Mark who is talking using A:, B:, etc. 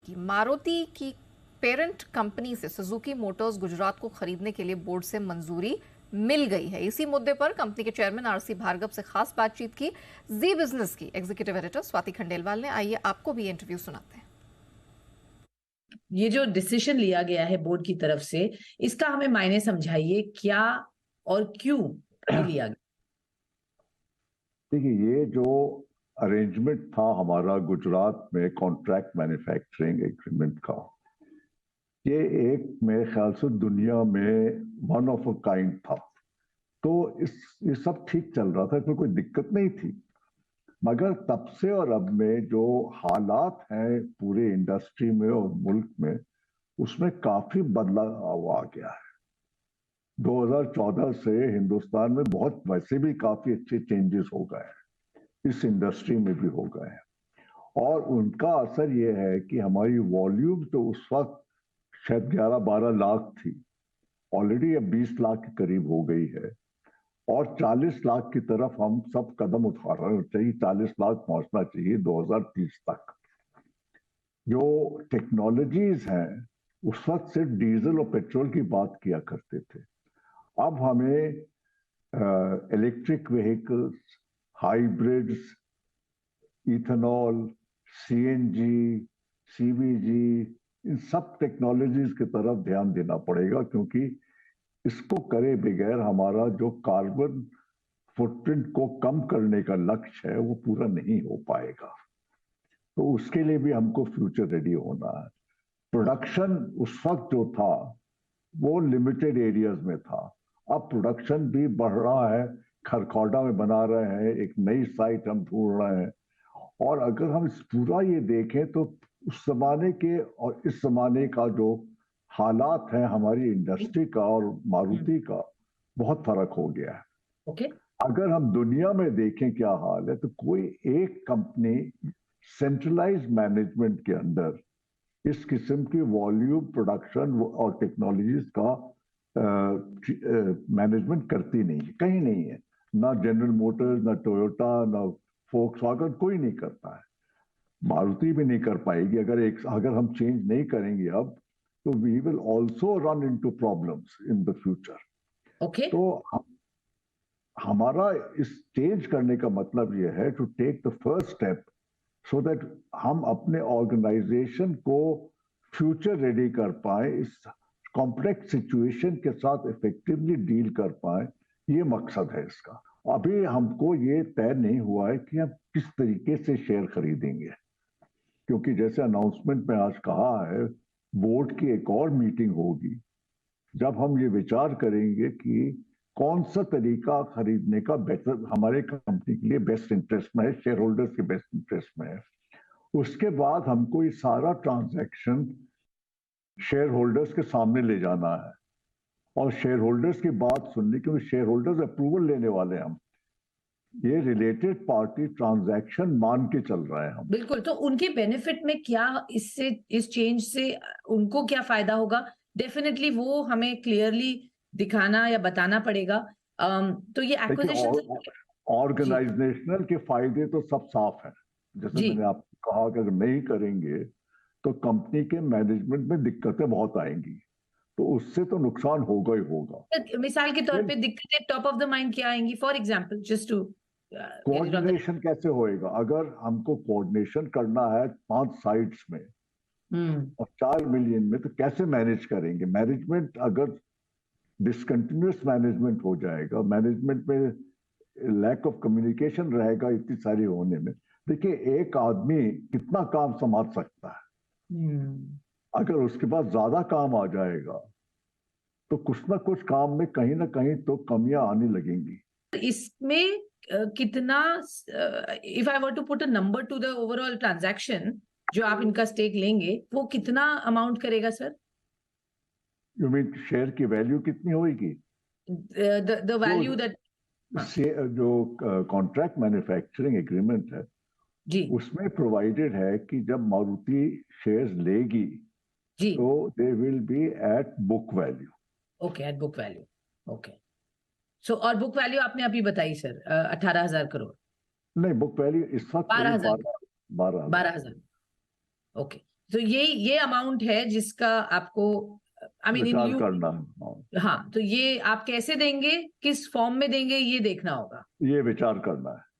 A: कि मारुति की parent company से सुजुकी मोटर्स गुजरात को खरीदने के लिए बोर्ड से मंजूरी मिल गई है। इसी मुद्दे पर कंपनी के चेयरमैन आरसी भार्गव से खास बातचीत की जी बिजनेस की एग्जीक्यूटिव एडिटर स्वाति खंडेलवाल ने। आइए आपको भी इंटरव्यू सुनाते हैं।
B: ये जो डिसीजन लिया गया है बोर्ड की तरफ से, इसका हमें मायने समझाइए, क्या और क्यों ये लिया गया?
C: देखिए, ये जो अरेंजमेंट था हमारा गुजरात में कॉन्ट्रैक्ट मैन्युफैक्चरिंग एग्रीमेंट का, ये एक मेरे ख्याल से दुनिया में वन ऑफ अ काइंड था। तो ये सब ठीक चल रहा था, इसमें कोई दिक्कत नहीं थी। मगर तब से और अब में जो हालात हैं पूरे इंडस्ट्री में और मुल्क में, उसमें काफी बदलाव आ गया है। 2014 से हिंदुस्तान में बहुत वैसे भी काफी अच्छे चेंजेस हो गए हैं, इस इंडस्ट्री में भी हो गए हैं। और उनका असर ये है कि हमारी वॉल्यूम तो उस वक्त शायद 11-12 लाख थी, ऑलरेडी अब 20 लाख के करीब हो गई है। और 40 लाख की तरफ हम सब कदम उठा रहे हैं, चाहिए 40 लाख पहुंचना चाहिए 2030 तक। जो टेक्नोलॉजीज हैं, उस वक्त सिर्फ डीजल और पेट्रोल की बात किया करते थे। अब हमें electric vehicles, hybrids, ethanol, CNG, CVG, इन सब टेक्नोलॉजीज की तरफ ध्यान देना पड़ेगा, क्योंकि इसको करे बगैर हमारा जो कार्बन फुटप्रिंट को कम करने का लक्ष्य है वो पूरा नहीं हो पाएगा। तो उसके लिए भी हमको फ्यूचर रेडी होना है। प्रोडक्शन उस वक्त जो था वो लिमिटेड एरियाज में था, अब प्रोडक्शन भी बढ़ रहा है। खरखौदा में बना रहे हैं, एक नई साइट हम ढूंढ रहे हैं। और अगर हम इस पूरा ये देखें तो उस जमाने के और इस जमाने का जो हालात है हमारी इंडस्ट्री का और मारुति का, बहुत फर्क हो गया है।
B: ओके,
C: अगर हम दुनिया में देखें क्या हाल है, तो कोई एक कंपनी सेंट्रलाइज्ड मैनेजमेंट के अंदर इस किस्म की वॉल्यूम प्रोडक्शन और टेक्नोलॉजीज का मैनेजमेंट करती नहीं है, कहीं नहीं है। ना जनरल मोटर्स, ना टोयोटा, ना फोक्सवैगन, कोई नहीं करता है। मारुति भी नहीं कर पाएगी। अगर हम चेंज नहीं करेंगे अब, तो we will also run into problems in the future.
B: Okay.
C: तो हमारा इस चेंज करने का मतलब यह है to take the first step, so that हम अपने ऑर्गेनाइजेशन को फ्यूचर रेडी कर पाए, इस कॉम्प्लेक्स सिचुएशन के साथ इफेक्टिवली डील कर पाए। ये मकसद है इसका। अभी हमको ये तय नहीं हुआ है कि हम किस तरीके से शेयर खरीदेंगे, क्योंकि जैसे अनाउंसमेंट में आज कहा है, बोर्ड की एक और मीटिंग होगी जब हम ये विचार करेंगे कि कौन सा तरीका खरीदने का बेटर हमारे कंपनी के लिए बेस्ट इंटरेस्ट में है, शेयर होल्डर्स के बेस्ट इंटरेस्ट में है। उसके बाद हमको ये सारा ट्रांजैक्शन शेयर होल्डर्स के सामने ले जाना है और शेयर होल्डर्स की बात सुननी, क्योंकि शेयर होल्डर्स अप्रूवल लेने वाले हैं हम। ये रिलेटेड पार्टी ट्रांजैक्शन मान के चल रहे हैं हम।
B: बिल्कुल, तो उनके बेनिफिट में क्या, इससे, इस चेंज से उनको क्या फायदा होगा? डेफिनेटली वो हमें क्लियरली दिखाना या बताना पड़ेगा। तो ये एक्विजिशन,
C: ऑर्गेनाइजेशनल के फायदे तो सब साफ है। जैसे
B: जी,
C: मैंने आपको कहा कि अगर नहीं करेंगे तो कंपनी के मैनेजमेंट में दिक्कतें बहुत आएंगी, तो उससे तो नुकसान होगा ही होगा।
B: मिसाल के तौर पे दिक्कतें टॉप ऑफ द माइंड क्या आएंगी? For example, just to
C: coordination कैसे होएगा? अगर हमको कोऑर्डिनेशन करना है 5 साइट्स में और 4 मिलियन में, तो कैसे मैनेज करेंगे? मैनेजमेंट अगर डिसकंटिन्यूअस मैनेजमेंट हो जाएगा, मैनेजमेंट में लैक ऑफ कम्युनिकेशन रहेगा इतनी सारी होने में। देखिए, एक आदमी कितना काम संभाल सकता है? अगर उसके पास ज्यादा काम आ जाएगा तो कुछ ना कुछ काम में कहीं ना कहीं तो कमियां आने लगेंगी।
B: इसमें कितना, if I were to put a number to the overall transaction जो आप इनका स्टेक लेंगे, वो कितना अमाउंट करेगा सर?
C: यू मीन शेयर की वैल्यू कितनी होगी?
B: द वैल्यू दैट,
C: जो कॉन्ट्रैक्ट मैन्युफैक्चरिंग एग्रीमेंट है,
B: जी
C: उसमें प्रोवाइडेड है कि जब मारुति शेयर्स लेगी
B: जी,
C: तो they will be at book value.
B: Okay, at book value. Okay, so और बुक वैल्यू आपने अभी बताई सर, 18,000 करोड़।
C: नहीं, बुक वैल्यू इस वक्त
B: 12,000,
C: 12
B: 12,000। ओके, तो ये अमाउंट है जिसका आपको
C: विचार करना है।
B: हाँ, तो ये आप कैसे देंगे, किस फॉर्म में देंगे, ये देखना होगा।
C: ये विचार करना है।